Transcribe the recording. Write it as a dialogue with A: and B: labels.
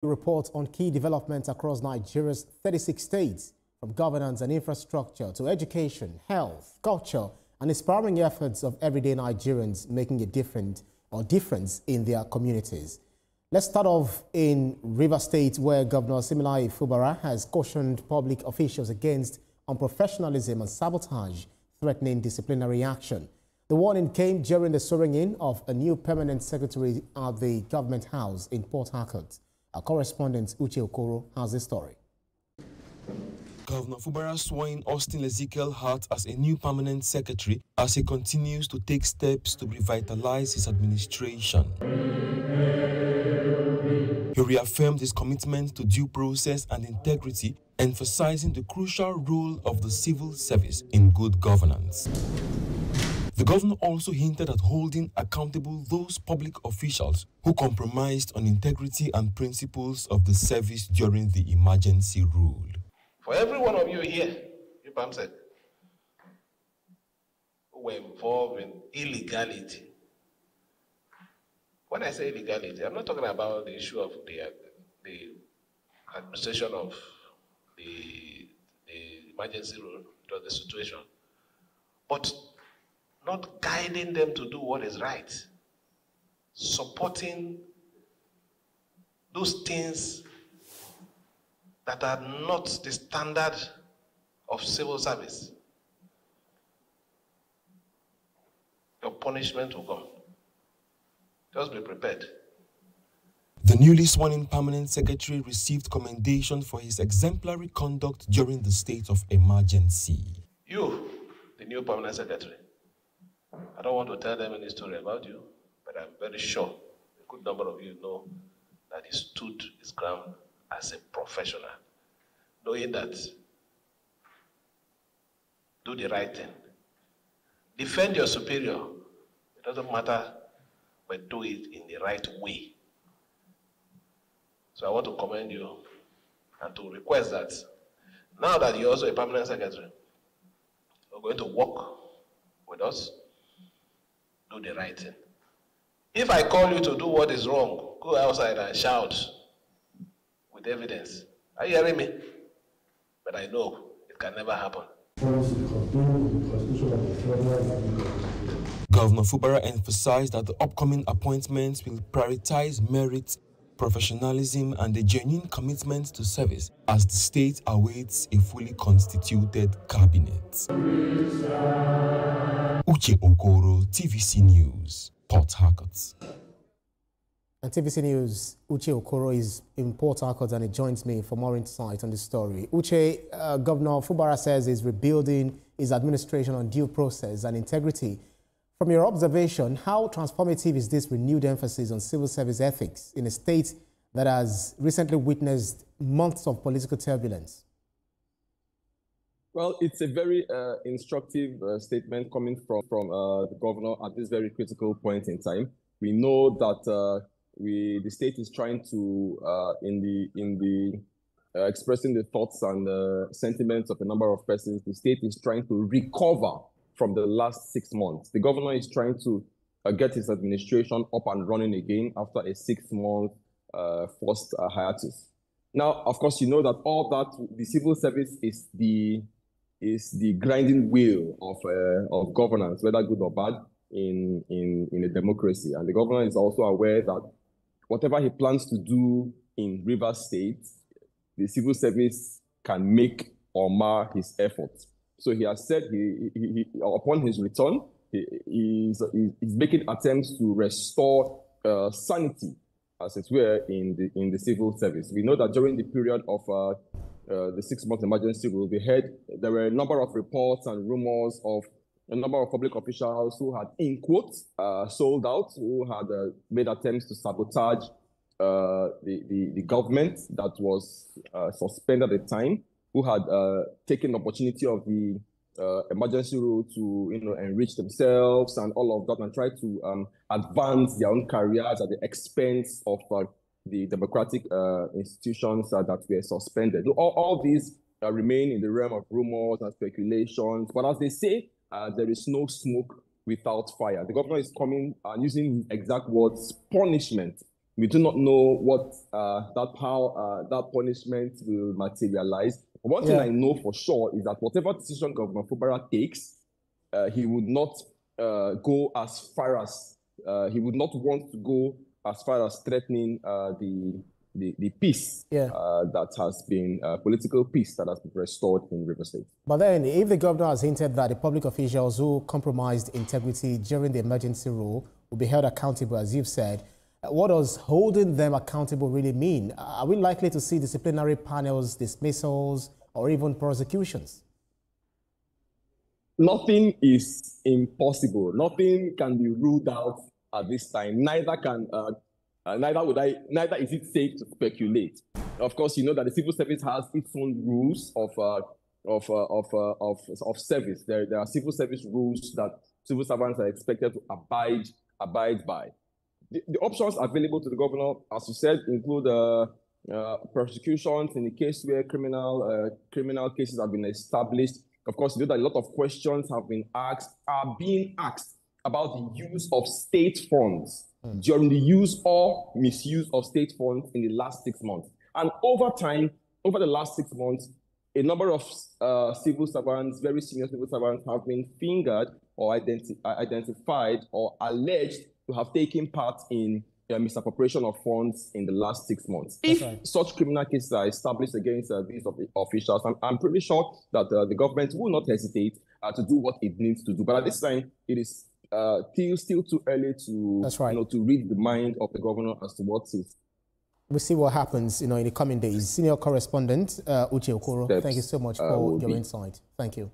A: Report on key developments across Nigeria's 36 states, from governance and infrastructure to education, health, culture, and inspiring efforts of everyday Nigerians making a difference in their communities. Let's start off in Rivers State, where Governor Siminalayi Fubara has cautioned public officials against unprofessionalism and sabotage, threatening disciplinary action. The warning came during the swearing-in of a new permanent secretary at the Government House in Port Harcourt. Our correspondent Uche Okoro has this story.
B: Governor Fubara swore in Austin Ezekiel Hart as a new permanent secretary as he continues to take steps to revitalize his administration. He reaffirmed his commitment to due process and integrity, emphasizing the crucial role of the civil service in good governance. The governor also hinted at holding accountable those public officials who compromised on integrity and principles of the service during the emergency rule.
C: For every one of you here, you said, who were involved in illegality. When I say illegality, I'm not talking about the issue of the administration of the emergency rule, or the situation, but not guiding them to do what is right, supporting those things that are not the standard of civil service. Your punishment will come. Just be prepared.
B: The newly sworn-in permanent secretary received commendation for his exemplary conduct during the state of emergency.
C: You, the new permanent secretary, I don't want to tell them any story about you, but I'm very sure a good number of you know that he stood his ground as a professional, knowing that do the right thing. Defend your superior. It doesn't matter, but do it in the right way. So I want to commend you and to request that now that you're also a permanent secretary, you're going to work with us. Do the right thing. If I call you to do what is wrong, go outside and shout with evidence. Are you hearing me? But I know it can never happen.
B: Governor Fubara emphasized that the upcoming appointments will prioritize merit, professionalism, and a genuine commitment to service as the state awaits a fully constituted cabinet. Uche Okoro, TVC News, Port Harcourt.
A: And TVC News, Uche Okoro is in Port Harcourt and he joins me for more insight on the story. Uche, Governor Fubara says he's rebuilding his administration on due process and integrity. From your observation, how transformative is this renewed emphasis on civil service ethics in a state that has recently witnessed months of political turbulence?
D: Well, it's a very instructive statement coming from the governor at this very critical point in time. We know that the state is trying to, expressing the thoughts and sentiments of a number of persons, the state is trying to recover from the last 6 months. The governor is trying to get his administration up and running again after a 6-month forced hiatus. Now, of course, you know that all that the civil service is the grinding wheel of governance, whether good or bad, in a democracy. And the governor is also aware that whatever he plans to do in Rivers State, the civil service can make or mar his efforts. So he has said he upon his return, he's making attempts to restore sanity, as it were, in the civil service. We know that during the period of the 6-month emergency rule, there were a number of reports and rumors of a number of public officials who had, in quotes, sold out, who had made attempts to sabotage the government that was suspended at the time, who had taken the opportunity of the emergency rule to enrich themselves and all of that, and try to advance their own careers at the expense of the democratic institutions that were suspended. All these remain in the realm of rumors and speculations, but as they say, there is no smoke without fire. The governor is coming and using his exact words, punishment We do not know what that punishment will materialize. But one thing I know for sure is that whatever decision Governor Fubara takes, he would not go as far as he would not want to go as far as threatening the peace that has been political peace that has been restored in River State.
A: But then, if the governor has hinted that the public officials who compromised integrity during the emergency rule will be held accountable, as you've said, what does holding them accountable really mean? Are we likely to see disciplinary panels, dismissals, or even prosecutions?
D: Nothing is impossible. Nothing can be ruled out at this time. Neither is it safe to speculate. Of course, you know that the civil service has its own rules of service. There are civil service rules that civil servants are expected to abide by. The options available to the governor, as you said, include prosecutions in the case where criminal cases have been established. Of course, you know that a lot of questions are being asked about the use of state funds during the use or misuse of state funds in the last 6 months. And over the last 6 months, a number of civil servants, very senior civil servants, have been fingered or identified or alleged to have taken part in misappropriation of funds in the last 6 months. If such criminal cases are established against these officials, I'm pretty sure that the government will not hesitate to do what it needs to do. But at this time, it is still too early to to read the mind of the governor as to what is.
A: We'll see what happens, in the coming days. Senior correspondent Uche Okoro, thank you so much for your insight. Thank you.